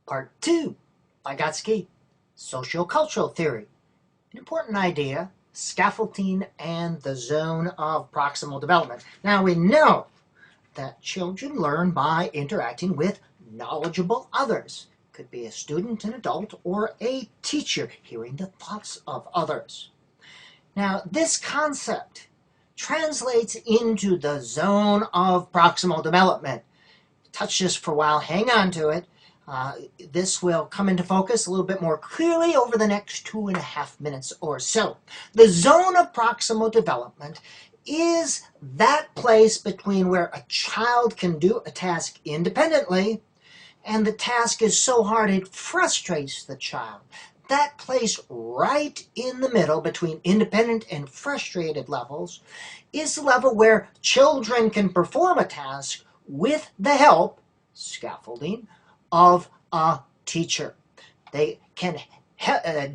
Part 2, Vygotsky, Sociocultural Theory. An important idea, scaffolding and the zone of proximal development. Now we know that children learn by interacting with knowledgeable others. Could be a student, an adult, or a teacher, hearing the thoughts of others. Now this concept translates into the zone of proximal development. Touch this for a while, hang on to it. This will come into focus a little bit more clearly over the next 2.5 minutes or so. The zone of proximal development is that place between where a child can do a task independently and the task is so hard it frustrates the child. That place right in the middle between independent and frustrated levels is the level where children can perform a task with the help, scaffolding, of a teacher. They can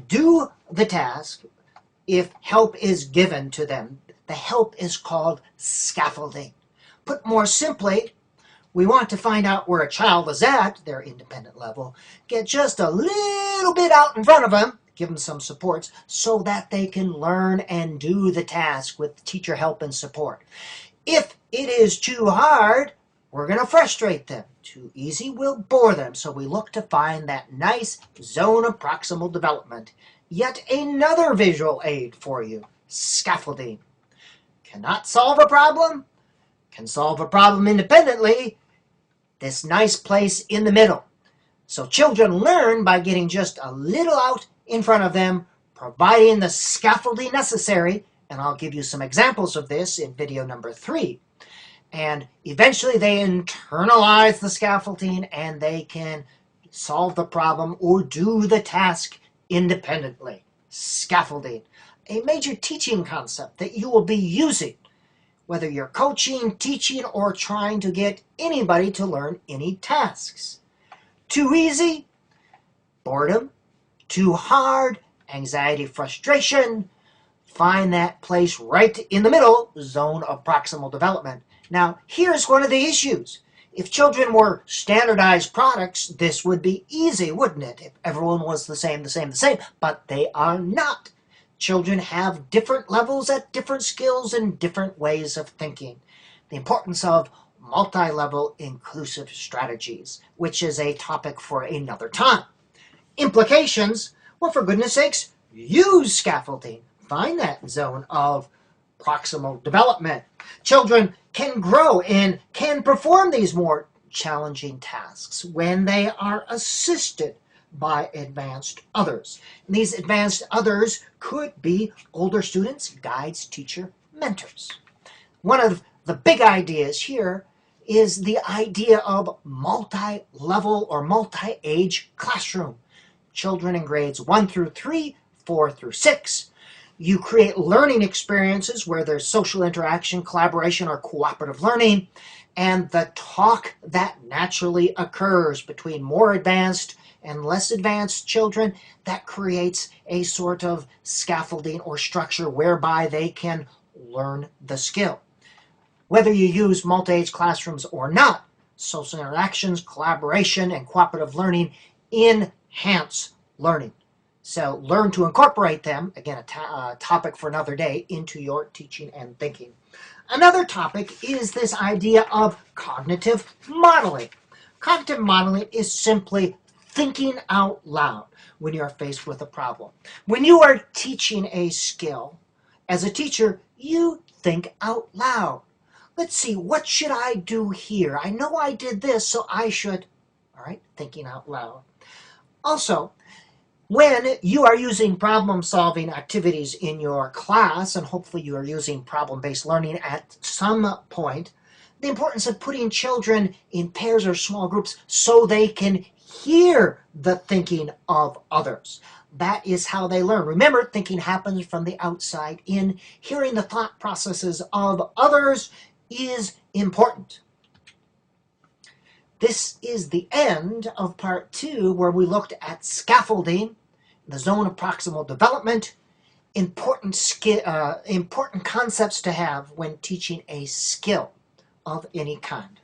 do the task if help is given to them. The help is called scaffolding. Put more simply, we want to find out where a child is at their independent level, get just a little bit out in front of them, give them some supports so that they can learn and do the task with teacher help and support. If it is too hard, we're going to frustrate them. Too easy will bore them, so we look to find that nice zone of proximal development. Yet another visual aid for you, scaffolding. Cannot solve a problem? Can solve a problem independently. This nice place in the middle. So children learn by getting just a little out in front of them, providing the scaffolding necessary, and I'll give you some examples of this in video number 3. And eventually they internalize the scaffolding and they can solve the problem or do the task independently. Scaffolding, a major teaching concept that you will be using, whether you're coaching, teaching, or trying to get anybody to learn any tasks. Too easy? Boredom. Too hard? Anxiety, frustration. Find that place right in the middle, zone of proximal development. Now, here's one of the issues. If children were standardized products, this would be easy, wouldn't it? If everyone was the same, but they are not. Children have different levels at different skills and different ways of thinking. The importance of multi-level inclusive strategies, which is a topic for another time. Implications, well, for goodness sakes, use scaffolding. Find that zone of proximal development. Children can grow and can perform these more challenging tasks when they are assisted by advanced others. And these advanced others could be older students, guides, teacher, mentors. One of the big ideas here is the idea of multi-level or multi-age classroom. Children in grades 1 through 3, 4 through 6. You create learning experiences where there's social interaction, collaboration, or cooperative learning, and the talk that naturally occurs between more advanced and less advanced children, that creates a sort of scaffolding or structure whereby they can learn the skill. Whether you use multi-age classrooms or not, social interactions, collaboration, and cooperative learning enhance learning. So learn to incorporate them, again, a topic for another day, into your teaching and thinking. Another topic is this idea of cognitive modeling. Cognitive modeling is simply thinking out loud when you are faced with a problem. When you are teaching a skill, as a teacher, you think out loud. Let's see, what should I do here? I know I did this, so I should, all right, thinking out loud. Also, when you are using problem-solving activities in your class, and hopefully you are using problem-based learning at some point, the importance of putting children in pairs or small groups so they can hear the thinking of others. That is how they learn. Remember, thinking happens from the outside in. Hearing the thought processes of others is important. This is the end of part 2, where we looked at scaffolding, the zone of proximal development, important concepts to have when teaching a skill of any kind.